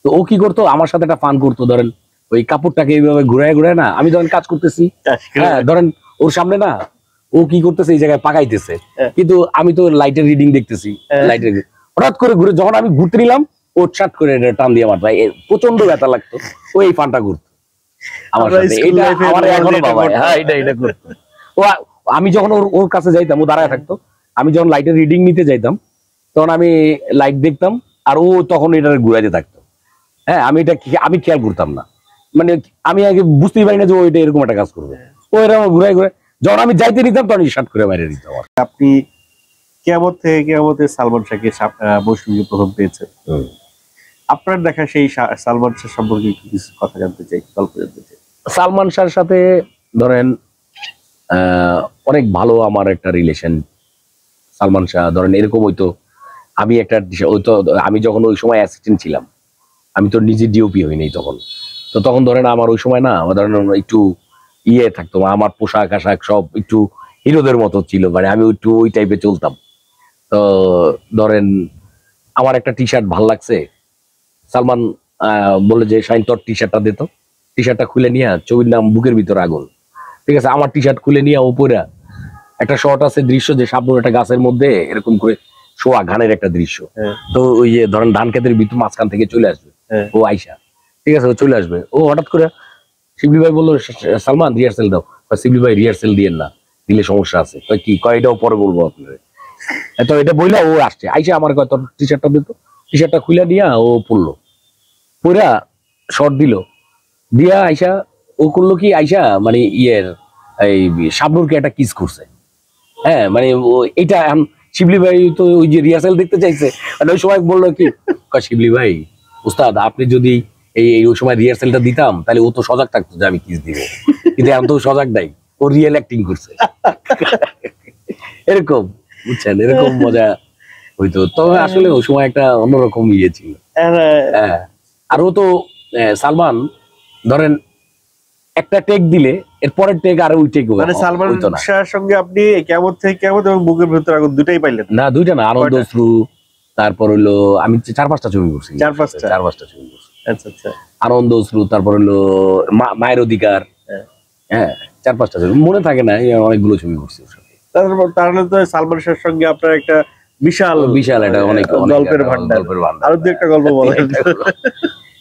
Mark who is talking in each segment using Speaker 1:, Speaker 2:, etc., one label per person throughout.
Speaker 1: তো ও কি করতো আমার সাথে একটা ফান করতো, ধরেন ওই কাপড়টাকে এইভাবে ঘুরায় ঘুরায় না, আমি ধরেন কাজ করতেছি, হ্যাঁ ধরেন ওর সামনে না ও কি করতেছে এই জায়গায় পাকাইতেছে, কিন্তু আমি তো লাইটের রিডিং দেখতেছি, লাইটের হঠাৎ করে ঘুরে যখন আমি ঘুরতে নিলাম ও ছাট করে টান দিয়ে আমার ভাই প্রচন্ড ব্যথা লাগতো, ও এই ফানটা করতো আমার সাথে। এটা আমার এখনো বাবা, হ্যাঁ এটা করতো ও। আমি যখন ওর কাছে যাইতাম ও দাঁড়ায় থাকতো, আমি যখন লাইটের রিডিং নিতে যাইতাম তখন আমি লাইট দেখতাম আর ও তখন এটা ঘুরাইতে থাকতো। হ্যাঁ আমি খেয়াল করতাম না, মানে আমি আগে বুঝতেই পারি না যে ও এটা এরকম একটা কাজ করবে, ও এরকম ঘুরাই ঘুরে যখন আমি যাইতে নিতাম তখন শার্ট করে বাইরে দিত আমার।
Speaker 2: আপনি কিয়ামত থেকে কিয়ামতে সালমান শাহকে মৌসুমীকে প্রথম পেয়েছেন, আপনার দেখা সেই সালমান শাহ সম্পর্কে কিছু কথা জানতে চাই, গল্প জানতে চাই।
Speaker 1: সালমান শাহর সাথে ধরেন অনেক ভালো আমার একটা রিলেশন। সালমান শাহ ধরেন এরকম হইতো, আমি একটা আমি যখন ওই সময় অ্যাসিস্ট্যান্ট ছিলাম, আমি তো নিজে ডিওপি হইনি তখন, তো তখন ধরেন আমার ওই সময় না ধরেন একটু ইয়ে থাকতো, আমার পোশাক আশাক সব একটু হিরোদের মতো ছিল, মানে আমি একটু ওই টাইপে চলতাম। তো ধরেন আমার একটা টি শার্ট ভাল লাগছে, সালমান বলে যে শাইন তোর টি শার্টটা দিত, টি শার্টটা খুলে নিয়ে ছবির নাম বুকের ভিতরে আগুন, ঠিক আছে, আমার টি শার্ট খুলে নিয়ে ওপরে একটা শর্ট আছে দৃশ্য যে সামনে একটা গাছের মধ্যে এরকম করে শোয়া গানের একটা দৃশ্য, তো ওই যে ধরেন ধান খেতের ভিতর মাঝখান থেকে চলে আসবে ও আইসা, ঠিক আছে ও চলে আসবে, ও হঠাৎ করে শিবলি ভাই বললো সালমান রিহার্সেল দাও, শিবলি ভাই রিহার্সেল দিয়েন না, দিলে সমস্যা আছে, কি কয় এটাও পরে বলবো আপনার, তো এটা বইলা ও আসছে আইসা আমার কয় তোর টি শার্টটা দিত, টি শার্টটা খুলে নিয়ে ও পড়লো, পড়া শর্ট দিল, দিয়া আইসা ও করলো কি আইসা মানে ইয়ের এই শাবনুরকে একটা কিস করছে, হ্যাঁ মানে এইটা শিবলি ভাই তো ওই যে রিহার্সাল দেখতে চাইছে, মানে ওই সময় বললো কি শিবলি ভাই উস্তাদ আপনি যদি ওই সময় রিহার্সালটা দিতাম তাহলে ও তো সজাগ থাকতো যে আমি কিস দিব, কিন্তু এখন তো সজাগ নাই, ও রিয়েল অ্যাক্টিং করছে এরকম, বুঝছেন, এরকম মজা হইতো। তবে আসলে ওই সময় একটা অন্যরকম ইয়ে ছিল। হ্যাঁ আর ও তো সালমান ধরেন একটা টেক দিলে এর পরের টেক আর ওই টেক
Speaker 2: মানে সালমান শাহর সঙ্গে আপনি কিয়ামত থেকে কিয়ামত এবং বুকের ভিতরে আগুন দুটাই পাইলেন? না
Speaker 1: দুইটা না, আনন্দ অশ্রু, তারপর হলো আমি 4-5টা ছবি করছি, 4-5টা ছবি করছি।
Speaker 2: আচ্ছা আচ্ছা,
Speaker 1: আনন্দ অশ্রু, তারপর হলো মায়ের অধিকার, হ্যাঁ 4-5টা ছবি মনে থাকে না, অনেকগুলো ছবি করছি ওর সাথে।
Speaker 2: তাহলে তো সালমান শাহর সঙ্গে আপনার একটা বিশাল
Speaker 1: একটা অনেক
Speaker 2: গল্পের ভান্ডার, আরো দু একটা গল্প বলেন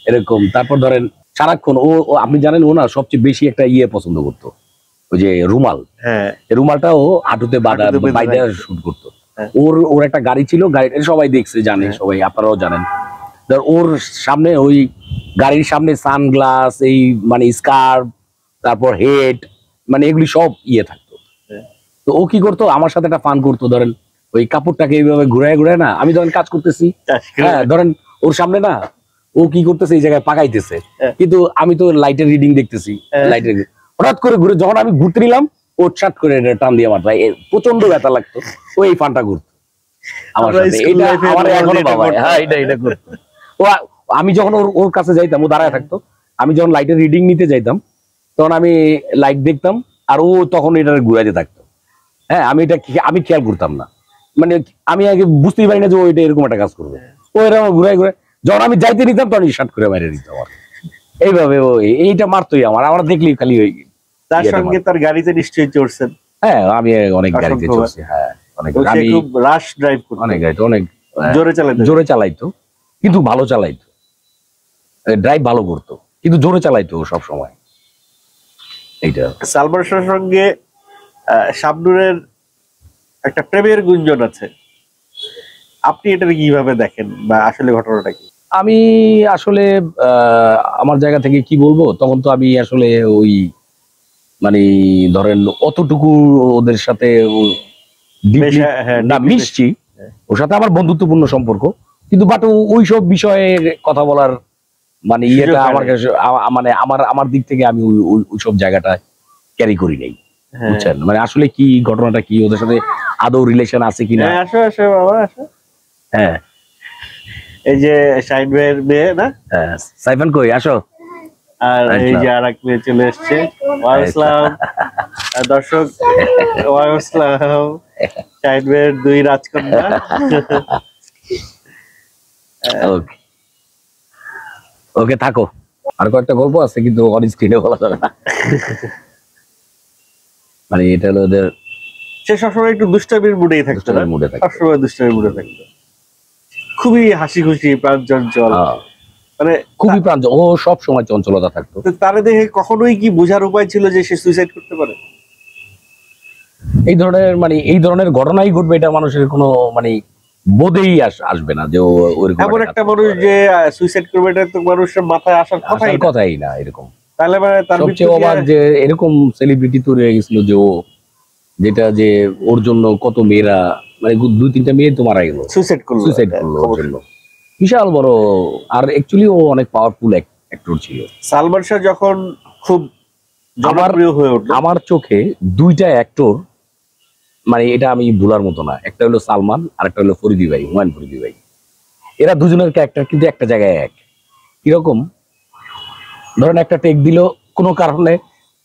Speaker 1: এরকম। তারপর ধরেন সারাক্ষণ ও আপনি জানেন ও না সবচেয়ে বেশি একটা ইয়ে পছন্দ করতো, ওই যে রুমাল, রুমালটা ও হাঁটুতে বাইরে শুট করতো। ওর একটা গাড়ি ছিল, গাড়িটা সবাই দেখছে জানে, সবাই আপনারাও জানেন, ওর সামনে ওই গাড়ির সামনে সানগ্লাস, এই মানে স্কার্ফ, তারপর হেড, মানে এগুলি সব ইয়ে থাকতো। তো ও কি করতো আমার সাথে একটা ফান করতো, ধরেন ওই কাপড়টাকে এইভাবে ঘুরায় ঘুরায় না, আমি ধরেন কাজ করতেছি, হ্যাঁ ধরেন ওর সামনে না ও কি করতেছে এই জায়গায় পাকাইতেছে, কিন্তু আমি তো লাইটের রিডিং দেখতেছি, লাইটের হঠাৎ করে ঘুরে যখন আমি ঘুরতে নিলাম ও ছাট করে টান দিয়ে আমার ভাই প্রচন্ড ব্যথা লাগতো, ও এই ফানটা করতো আমার সাথে। এটা আমার এখনো বাবা, হ্যাঁ এটা করতো ও। আমি যখন ওর কাছে যাইতাম ও দাঁড়ায় থাকতো, আমি যখন লাইটের রিডিং নিতে যাইতাম তখন আমি লাইট দেখতাম আর ও তখন এটা ঘুরাইতে থাকতো, হ্যাঁ আমি খেয়াল করতাম না, মানে আমি আগে বুঝতেই পারি না যে ও এটা এরকম একটা কাজ করবে, ও এরকম ঘুরাই ঘুরে যখন আমি যাইতে নিতাম তখন শার্ট করে বাইরে দিত আমার, এইভাবে ও এইটা মারতোই আমার দেখলেই খালি ওই।
Speaker 2: তার সঙ্গে তার গাড়িতে নিশ্চয়ই চড়ছেন?
Speaker 1: হ্যাঁ আমি অনেক গাড়িতে চড়ছি, হ্যাঁ অনেক,
Speaker 2: আমি খুব রাশ ড্রাইভ করতাম,
Speaker 1: অনেক গাড়িতে অনেক
Speaker 2: জোরে
Speaker 1: চালাইতো কিন্তু ভালো চালাইতো, ড্রাইভ ভালো করতো কিন্তু জোরে চালাইতো সব সময়। এইটা
Speaker 2: সালমান শাহর সঙ্গে শাবনূরের একটা প্রেমের গুঞ্জন আছে, আপনি এটা কিভাবে দেখেন বা আসলে ঘটনাটা কি?
Speaker 1: আমি আসলে আমার জায়গা থেকে কি বলবো, তখন তো আমি আসলে ওই মানে ধরেন অতটুকু ওদের সাথে না মিশছি, ওর সাথে আমার বন্ধুত্বপূর্ণ সম্পর্ক, কিন্তু বাট ওই সব বিষয়ে কথা বলার মানে ইয়েটা আমার কাছে মানে আমার দিক থেকে আমি ওই সব জায়গাটা ক্যারি করি নাই, বুঝছেন, মানে আসলে কি ঘটনাটা কি ওদের সাথে আদৌ রিলেশন আছে কিনা।
Speaker 2: আসো বাবা আসো, হ্যাঁ এই যে শাহিন ভাইয়ের মেয়ে না,
Speaker 1: হ্যাঁ সাইফান কই আসো,
Speaker 2: আর এই যে আরেক মেয়ে চলে এসছে, ওয়ালাইকুম দর্শক, ওয়ালাইকুম শাহিন ভাইয়ের দুই রাজকন্যা।
Speaker 1: ওকে থাকো, আর কয়েকটা গল্প আছে কিন্তু অন স্ক্রিনে বলা যাবে না। মানে এটা হলো ওদের
Speaker 2: সে সবসময় একটু দুষ্টামির মুডেই থাকতো,
Speaker 1: দুষ্টামির mood এ থাকতো।
Speaker 2: সবসময় দুষ্টামির মুডে থাকতো, খুবই হাসি খুশি প্রাণ চঞ্চল, মানে
Speaker 1: খুবই প্রাঞ্জল, ও সব সময় চঞ্চলতা থাকতো।
Speaker 2: তারে দেখে কখনোই কি বোঝার উপায় ছিল যে সে সুইসাইড করতে পারে?
Speaker 1: এই ধরনের ঘটনাই ঘটবে এটা মানুষের কোনো মানে বোধেই আসবে না যে ও ওরকম
Speaker 2: এমন একটা মানুষ যে সুইসাইড করবে, এটা তো মানুষের মাথায় আসার কথাই না।
Speaker 1: কথাই না এরকম।
Speaker 2: তাহলে মানে তার
Speaker 1: সবচেয়ে অবাক যে এরকম সেলিব্রিটি তৈরি হয়ে গেছিল যে ও, যেটা যে ওর জন্য কত মেয়েরা, মানে 2-3টা মেয়ে তো মারা গেল,
Speaker 2: সুইসাইড করলো
Speaker 1: ওর জন্য। বিশাল বড়, আর অ্যাকচুয়ালি ও অনেক পাওয়ারফুল অ্যাক্টর ছিল।
Speaker 2: সালমান শাহ যখন খুব জনপ্রিয় হয়ে উঠলো,
Speaker 1: আমার চোখে 2টা অ্যাক্টর, মানে এটা আমি ভুলার মতো না, একটা হলো সালমান আর একটা হলো ফরিদি ভাই, হুমায়ুন ফরিদি ভাই। এরা দুজনের ক্যারেক্টার কিন্তু একটা জায়গায় এক। কিরকম? ধরেন একটা টেক দিল কোনো কারণে,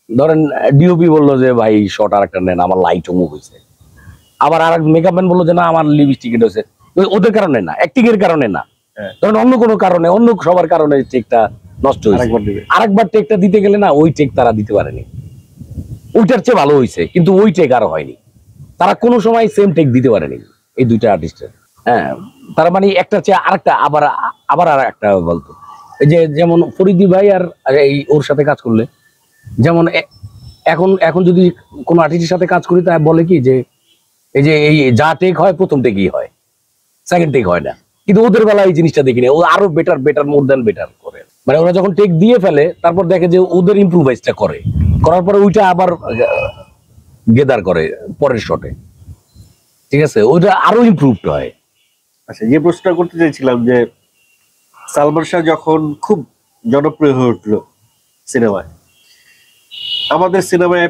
Speaker 1: ধরেন ডিওপি বললো যে ভাই শর্ট আর একটা নেন, আমার লাইট মুভ হয়েছে। আবার আর মেকআপ ম্যান বললো যে না আমার লিপস্টিক এটা হয়েছে। ওদের কারণে না, অ্যাক্টিং এর কারণে না, ধরেন অন্য কোনো কারণে, অন্য সবার কারণে টেকটা নষ্ট হয়েছে। আরেকবার টেকটা দিতে গেলে না, ওই টেক তারা দিতে পারেনি, ওইটার চেয়ে ভালো হয়েছে, কিন্তু ওই টেক আর হয়নি। তারা কোনো সময় সেম টেক দিতে পারেনি এই 2টা আর্টিস্টের। হ্যাঁ, তারা মানে একটা চেয়ে আরেকটা, আবার আর একটা বলতো। এই যে যেমন ফরিদি ভাই আর এই ওর সাথে কাজ করলে, যেমন এখন যদি কোনো আর্টিস্টের সাথে কাজ করি, তা বলে কি যে এই যে এই যা টেক হয় প্রথম টেকই হয়, সেকেন্ড টেক হয় না। কিন্তু ওদের বেলায় এই জিনিসটা দেখি না, ও আরো বেটার মোর দ্যান বেটার করে। মানে ওরা যখন টেক দিয়ে ফেলে তারপর দেখে যে ওদের ইম্প্রুভাইজটা করার পরে ওইটা আবার গেদার করে পরের শটে, ঠিক আছে, ওইটা আরো ইমপ্রুভড হয়।
Speaker 2: আচ্ছা, যে প্রশ্নটা করতে চাইছিলাম যে সালমান শাহ যখন খুব জনপ্রিয় হয়ে উঠলো সিনেমায়, আমাদের সিনেমায়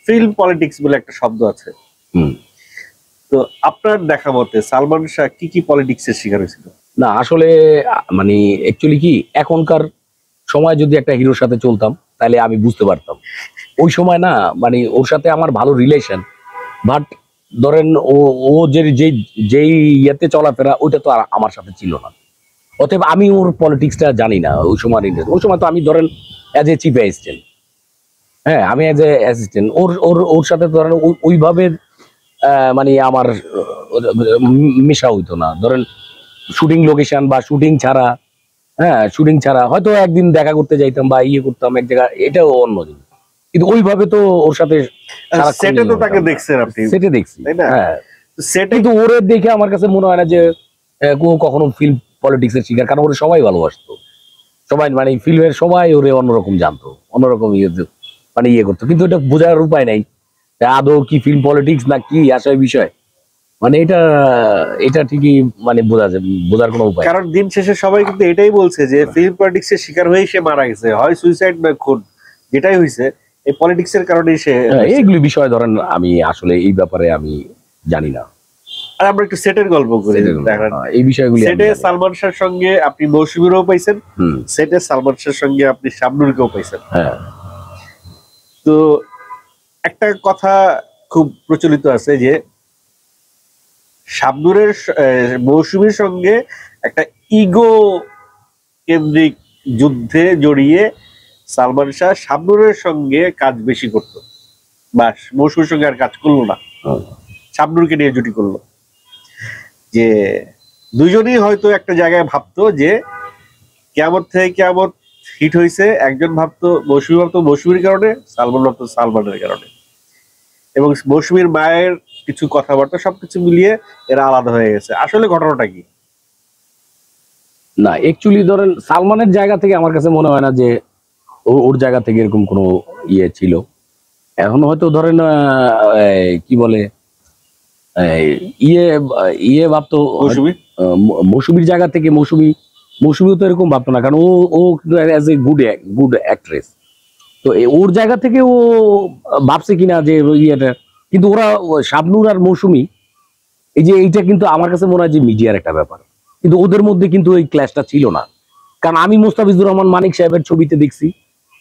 Speaker 2: ফিল্ম পলিটিক্স বলে একটা শব্দ আছে। তো আপনার দেখা মতে সালমান শাহ কি কি পলিটিক্সের শিকার হয়েছিল?
Speaker 1: না আসলে মানে অ্যাকচুয়ালি কি, এখনকার সময় যদি একটা হিরোর সাথে চলতাম তাহলে আমি বুঝতে পারতাম। ওই সময় না, মানে ওর সাথে আমার ভালো রিলেশন, বাট ধরেন ও যেই ইয়েতে চলাফেরা, ওইটা তো আর আমার সাথে ছিল না। অতএব আমি ওর পলিটিক্সটা জানি না ওই সময়। ওই সময় তো আমি ধরেন অ্যাজ এ চিফ অ্যাসিস্ট্যান্ট, হ্যাঁ আমি অ্যাজ এ অ্যাসিস্ট্যান্ট, ওর সাথে ধরেন ওইভাবে মানে আমার মেশা হইতো না। ধরেন শুটিং লোকেশন বা শুটিং ছাড়া, হ্যাঁ শুটিং ছাড়া হয়তো একদিন দেখা করতে যাইতাম বা ইয়ে করতাম এক জায়গায়, এটাও অন্য জিনিস। কিন্তু ওইভাবে তো ওর সাথে
Speaker 2: সেটে তো তাকে দেখছেন আপনি?
Speaker 1: সেটে দেখছি,
Speaker 2: তাই না?
Speaker 1: হ্যাঁ।
Speaker 2: সেটে
Speaker 1: কিন্তু ওরে দেখে আমার কাছে মনে হয় না যে কখনো ফিল্ম পলিটিক্স এর শিকার, কারণ ওরে সবাই ভালোবাসতো, সবাই মানে ফিল্মের সবাই ওরে অন্যরকম জানতো, অন্যরকম মানে ইয়ে করতো। কিন্তু এটা বোঝার উপায় নাই আদৌ কি ফিল্ম পলিটিক্স না কি আসলে বিষয়, মানে এটা ঠিকই মানে বোঝার কোনো উপায়।
Speaker 2: কারণ দিন শেষে সবাই কিন্তু এটাই বলছে যে ফিল্ম পলিটিক্স এর শিকার হয়েই সে মারা গেছে, হয় সুইসাইড না খুন, যেটাই হয়েছে এই পলিটিক্স এর কারণেই সে।
Speaker 1: এইগুলি বিষয় ধরেন আমি আসলে এই ব্যাপারে আমি জানি না।
Speaker 2: আর আমরা একটু সেটের গল্প করি।
Speaker 1: এই বিষয়গুলি
Speaker 2: সেটে সালমান শাহর সঙ্গে আপনি মৌসুমীরও পাইছেন, সেটে সালমান শাহর সঙ্গে আপনি শাবনূরকেও পাইছেন।
Speaker 1: হ্যাঁ,
Speaker 2: তো একটা কথা খুব প্রচলিত আছে যে শাবনূরের মৌসুমীর সঙ্গে একটা ইগো কেন্দ্রিক যুদ্ধে জড়িয়ে সালমান শাহ শাবনূরের সঙ্গে কাজ বেশি করত, বা মৌসুমীর সঙ্গে আর কাজ করলো না, শাবনূরকে নিয়ে জুটি করলো। যে দুজনেই হয়তো একটা জায়গায় ভাবতো যে কিয়ামত থেকে কিয়ামত হিট হয়েছে, একজন ভাবতো মৌসুমীর কারণে, সালমান ভাবতো সালমানের কারণে, এবং মৌসুমীর মায়ের কিছু কথাবার্তা সবকিছু মিলিয়ে এরা আলাদা হয়ে গেছে। আসলে ঘটনাটা কি?
Speaker 1: না অ্যাকচুয়ালি ধরেন সালমানের জায়গা থেকে আমার কাছে মনে হয় না যে ওর জায়গা থেকে এরকম কোনো ইয়ে ছিল। এখন হয়তো ধরেন কি বলে ইয়ে ভাবতো মৌসুমীর জায়গা থেকে, মৌসুমীও তো এরকম ভাবতো না, কারণ ও অ্যাজ এ গুড অ্যাক্ট্রেস, তো ওর জায়গা থেকে ও ভাবছে কিনা যে ইয়েটা। কিন্তু ওরা শাবনূর আর মৌসুমী এই যে এইটা কিন্তু আমার কাছে মনে হয় যে মিডিয়ার একটা ব্যাপার, কিন্তু ওদের মধ্যে কিন্তু ওই ক্ল্যাশটা ছিল না। কারণ আমি মোস্তাফিজুর রহমান মানিক সাহেবের ছবিতে দেখছি,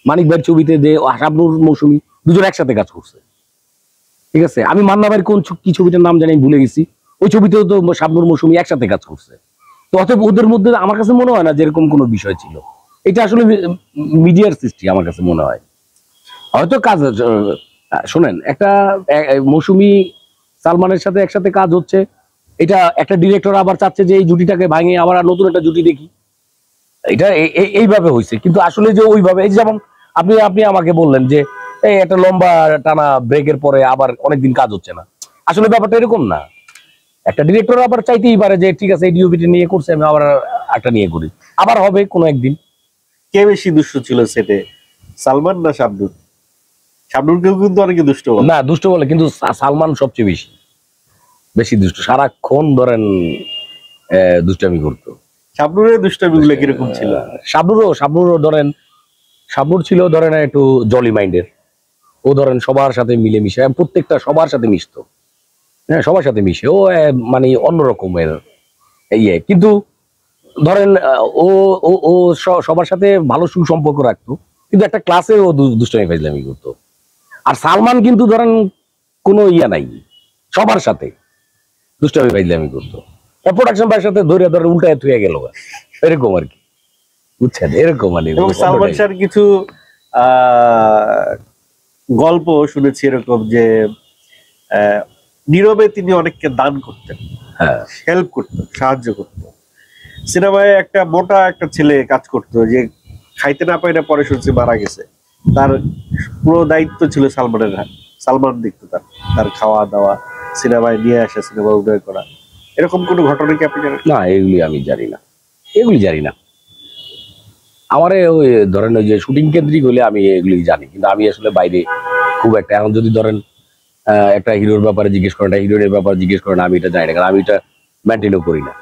Speaker 1: মানিক ভাইয়ের ছবিতে যে শাবনূর মৌসুমী দুজন একসাথে কাজ করছে, ঠিক আছে। আমি মান্না ভাইয়ের কি ছবিটার নাম জানি ভুলে গেছি, ওই ছবিতেও তো শাবনূর মৌসুমী একসাথে কাজ করছে। তো অতএব ওদের মধ্যে আমার কাছে মনে হয় না যে এরকম কোনো বিষয় ছিল। এটা আসলে মিডিয়ার সৃষ্টি আমার কাছে মনে হয়। হয়তো কাজ শোনেন, একটা মৌসুমী সালমানের সাথে একসাথে কাজ হচ্ছে, এটা একটা ডিরেক্টর আবার চাচ্ছে যে এই জুটিটাকে ভাঙে আবার নতুন একটা জুটি দেখি, এটা এইভাবে হয়েছে। কিন্তু আসলে যে ওইভাবে, এই যেমন আপনি আপনি আমাকে বললেন যে এই একটা লম্বা টানা ব্রেকের পরে আবার অনেকদিন কাজ হচ্ছে না, আসলে ব্যাপারটা এরকম না। একটা ডিরেক্টর আবার চাইতেই পারে যে ঠিক আছে এই ডিওপিটি নিয়ে করছে, আমি আবার একটা নিয়ে করি, আবার হবে কোনো একদিন।
Speaker 2: কে বেশি দুষ্ট ছিল সেটে, সালমান না শাবনূর? শাবনূরকেও কিন্তু অনেকে দুষ্ট বলে।
Speaker 1: না, দুষ্ট বলে, কিন্তু সালমান সবচেয়ে বেশি বেশি দুষ্ট, সারাক্ষণ ধরেন দুষ্টামি করতো।
Speaker 2: শাবনূরের দুষ্টামি গুলো কিরকম ছিল?
Speaker 1: শাবনুরও ধরেন, শাবনুর ছিল ধরেন একটু জলি মাইন্ডের, ও ধরেন সবার সাথে মিলেমিশে, প্রত্যেকটা সবার সাথে মিশতো, হ্যাঁ সবার সাথে মিশে ও মানে অন্যরকমের ইয়ে। কিন্তু ধরেন ও ও ও সবার সাথে ভালো সুসম্পর্ক রাখতো, কিন্তু একটা ক্লাসে ও দুষ্টামি ফাইজলামি করতো। আর সালমান কিন্তু ধরেন কোনো ইয়া নাই, সবার সাথে দুষ্টামি ফাইজলামি করতো, প্রোডাকশন ভাইয়ের সাথে ধরে ধরে উল্টায় থুয়ে গেল, এরকম আর কি, বুঝছেন, এরকম মানে।
Speaker 2: এবং সালমান শাহর কিছু আহ গল্প শুনেছি এরকম যে নীরবে তিনি অনেককে দান করতেন,
Speaker 1: হ্যাঁ
Speaker 2: হেল্প করতেন, সাহায্য করতেন। সিনেমায় একটা মোটা একটা ছেলে কাজ করতো, যে খাইতে না পাই না, পরে শুনছি মারা গেছে, তার পুরো দায়িত্ব ছিল সালমানের হাত। সালমান দেখতো তার তার খাওয়া দাওয়া, সিনেমায় নিয়ে আসা, সিনেমা অভিনয় করা। এরকম কোনো ঘটনা কি আপনি জানেন?
Speaker 1: না, এগুলি আমি জানি না, এগুলি জানি না। আমার ওই ধরেন ওই যে শুটিং কেন্দ্রিক হলে আমি এগুলি জানি, কিন্তু আমি আসলে বাইরে খুব একটা, এখন যদি ধরেন একটা হিরোর ব্যাপারে জিজ্ঞেস করেন, একটা হিরোইনের ব্যাপারে জিজ্ঞেস করেন, আমি এটা জানি না, কারণ আমি এটা মেনটেনও করি না।